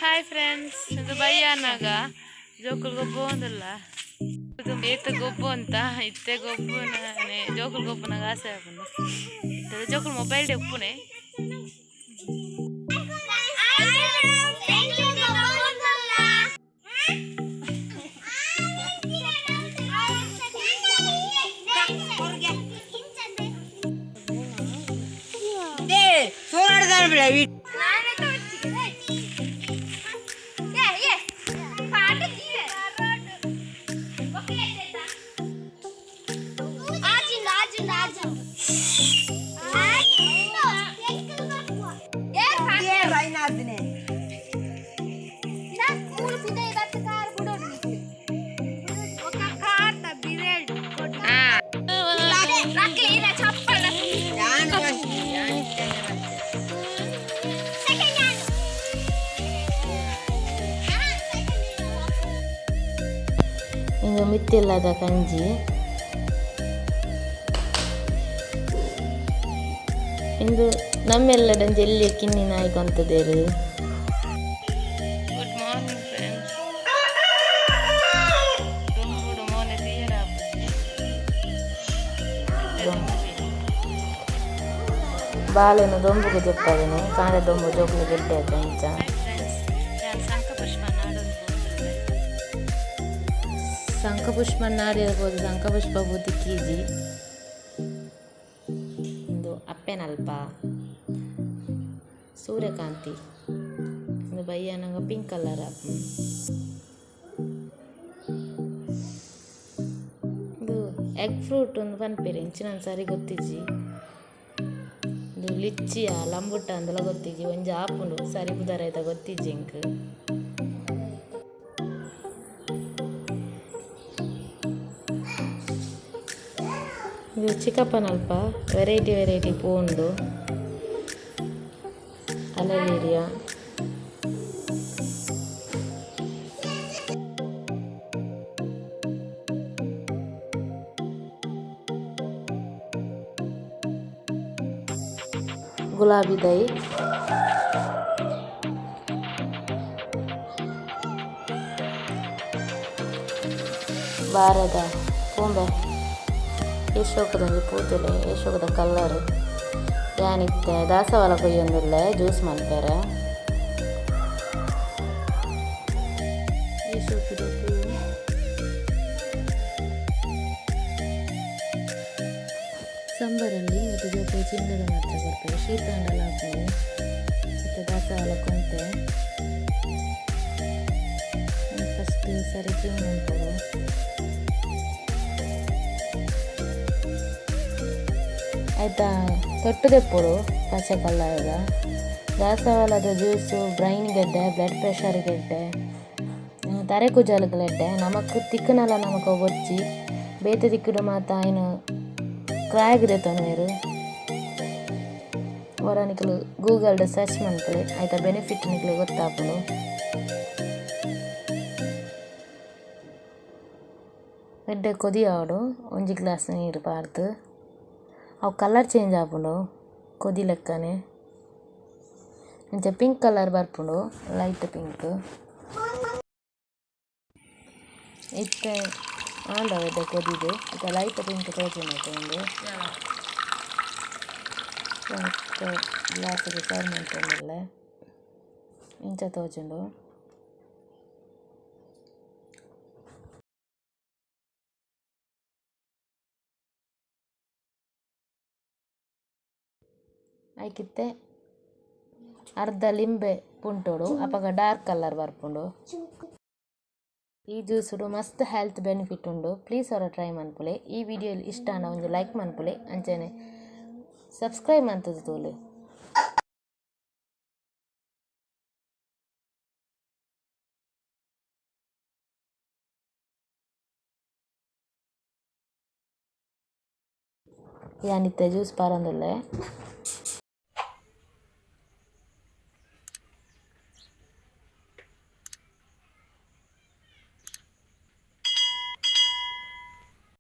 Hi friends, ಇದು ಬಯ್ಯನಾಗ ಜೋಕುಲ್ ಗೊಬ್ಬು ಒಂದಲ್ಲ ಇದು ಏತ ಗೊಬ್ಬು ಅಂತ ಇತ್ತೆ ಗೊಬ್ಬುನೇ ಜೋಕುಲ್ ಗೊಬ್ಬುನಾಗ ಆಸೆ ಆಪುಂಡು ಜೋಕುಲ್ ಮೊಬೈಲ್ ಡೆ ಉಪ್ಪುನೆ ಇಂದು ಮಿತ್ತಿಲ್ಲದ ಕಂಜಿ ಇಂದು ನಮ್ಮೆಲ್ಲಡ ಜಲ್ಲಿ ಕಿನ್ನಿ ನಾಯ್ಕೊಂತದೇರು. Good morning friends. ದೊಂಬುಡು ಮೋನೆ ತೀರ ಬಾಳೆನು ದೊಂಬುಗೆ ಜೊಪ್ಪದನೆ ಕಾಂಡ ದೊಂಬು ಜೋಕ್ಲು ಗೆಡ್ಡೆ ಆಯ್ತು ಇಂಚ ಶಂಖಪುಷ್ಪ ನಾಡಿರ್ಬೋದು. ಶಂಖಪುಷ್ಪ ಬೂದಿ ಕೀಜಿ ಒಂದು ಅಪ್ಪೆನಲ್ಪ ಸೂರ್ಯಕಾಂತಿ ಒಂದು ಬಯ್ಯನಂಗ ಪಿಂಕ್ ಕಲರ್ ಅಪ್ಪ ಇದು ಎಗ್ ಫ್ರೂಟ್ ಒಂದು ಪನ್ಪೇರೆ ಇಂಚಿನ ಸರಿ ಗೊತ್ತಿಜ್ಜಿ. ಇದು ಲಿಚ್ಚಿಯ ಲಂಬುಟ್ಟ ಅಂದೆಲ್ಲ ಗೊತ್ತಿಜ್ಜಿ ಒಂಜಿ ಆಪುಂಡು ಸರಿ ಬುದಾರಾಯ್ತ ಗೊತ್ತಿಜ್ಜಿ ಇಂಕ್. ಇದು ಚಿಕ್ಕಪ್ಪನಲ್ಪ ವೆರೈಟಿ ಪೂ ಉಂಡು. ಅಲೆಲೇರಿಯಾ ಗುಲಾಬಿ ದೈ ಬಾರದ ಪೂಂಬೆ ಯಶೋಕದೊಂದು ಪೂತುಲೆ ಯಶೋಕದ ಕಲ್ಲರ್ ಯಾನಿತ್ತೆ ದಾಸವಾಳ ಕೊಯ್ಯೊಂದುಲ್ಲ ಜ್ಯೂಸ್ ಮಲ್ಪೆರೆ ಯಶೋಕದ ಪೂ ಸಂಬರಲ್ಲಿ ಮತ್ತು ಜೊತೆ ಚಿನ್ನದ ಮಾತ್ರ ಕೊಡ್ತಾರೆ ಶೀತಾಂಡಲ ಹಾಕೋದು ಮತ್ತು ದಾಸವಾಳ ಕೊಂತೆ ಫಸ್ಟ್ ಸರಿ ಕ್ಲೀನ್ ಮಾಡ್ಕೊಡು. ಆಯಿತಾ ತೊಟ್ಟು ತೆಪ್ಪುಡು ಪಚ್ಚೆ ಕಲ್ಲರ್ದ ದಾಸವಾಳದ ಜ್ಯೂಸು ಬ್ರೈನ್ ಗೆಡ್ಡೆ ಬ್ಲಡ್ ಪ್ರೆಷರ್ ಗೆಡ್ಡೆ ತರೆ ಕುಜಾಲುಗಳೆಡ್ಡೆ ನಮಕ್ ತಿಕ್ಕನಲ್ಲ ನಮಕ್ ಬೊಚ್ಚಿ ಬೇತೆ ತಿಕ್ಕುಡು ಮಾತ ಏನು ಕ್ರಾಯಗಿದೆ ತೊಂದರು ಹೊರ ನಿಕ್ಲು ಗೂಗಲ್ಡ್ ಸರ್ಚ್ ಮಾಡ್ಕೊಳ್ಳಿ ಆಯಿತಾ ಬೆನಿಫಿಟ್ ನಿಕ್ಲು ಗೊತ್ತಾಪುಡು. ಎಡ್ಡೆ ಕೊದಿ ಆವಡು ಒಂಜಿ ಗ್ಲಾಸ್ ನೀರು ಪಾರ್ದು ಅವು ಕಲರ್ ಚೇಂಜ್ ಆಪುಂಡು ಕೊದಿ ಲೆಕ್ಕನೆ ಇಂಚ ಪಿಂಕ್ ಕಲರ್ ಬರ್ಪುಂಡು ಲೈಟ್ ಪಿಂಕ್ ಇತ್ತೆ ಆಂಡವಡ್ಡೆ ಕೊದಿದು ಇತ್ತ ಲೈಟ್ ಪಿಂಕ್ ತೋಜುಂಡು ಒಂದು ಗ್ಲಾಸಿಗೆ ಸರ್ವ್ ಮಾಡ್ಕೊಂಡಿಲ್ಲ ಇಂಚ ತೋಜುಂಡು. ಐಕಿತ್ತೆ ಅರ್ಧ ಲಿಂಬೆ ಪುಂಟೋಡು ಅಪಗ ಡಾರ್ಕ್ ಕಲರ್ ಬರ್ಪುಂಡು. ಈ ಜ್ಯೂಸುಡು ಮಸ್ತ್ ಹೆಲ್ತ್ ಬೆನಿಫಿಟ್ ಉಂಡು. ಪ್ಲೀಸ್ ಅವರ ಟ್ರೈ ಮನ್ಪುಲೆ. ಈ ವಿಡಿಯೋ ಇಷ್ಟ ಆಂಡ ಒಂದು ಲೈಕ್ ಮನ್ಪುಲೆ ಅಂಚನೆ ಸಬ್ಸ್ಕ್ರೈಬ್ ಮಂತದ್ದು ತೋಲೆ. ಯಾನಿತ್ತೆ ಜ್ಯೂಸ್ ಪಾರಂದುಲ್ಲೆ.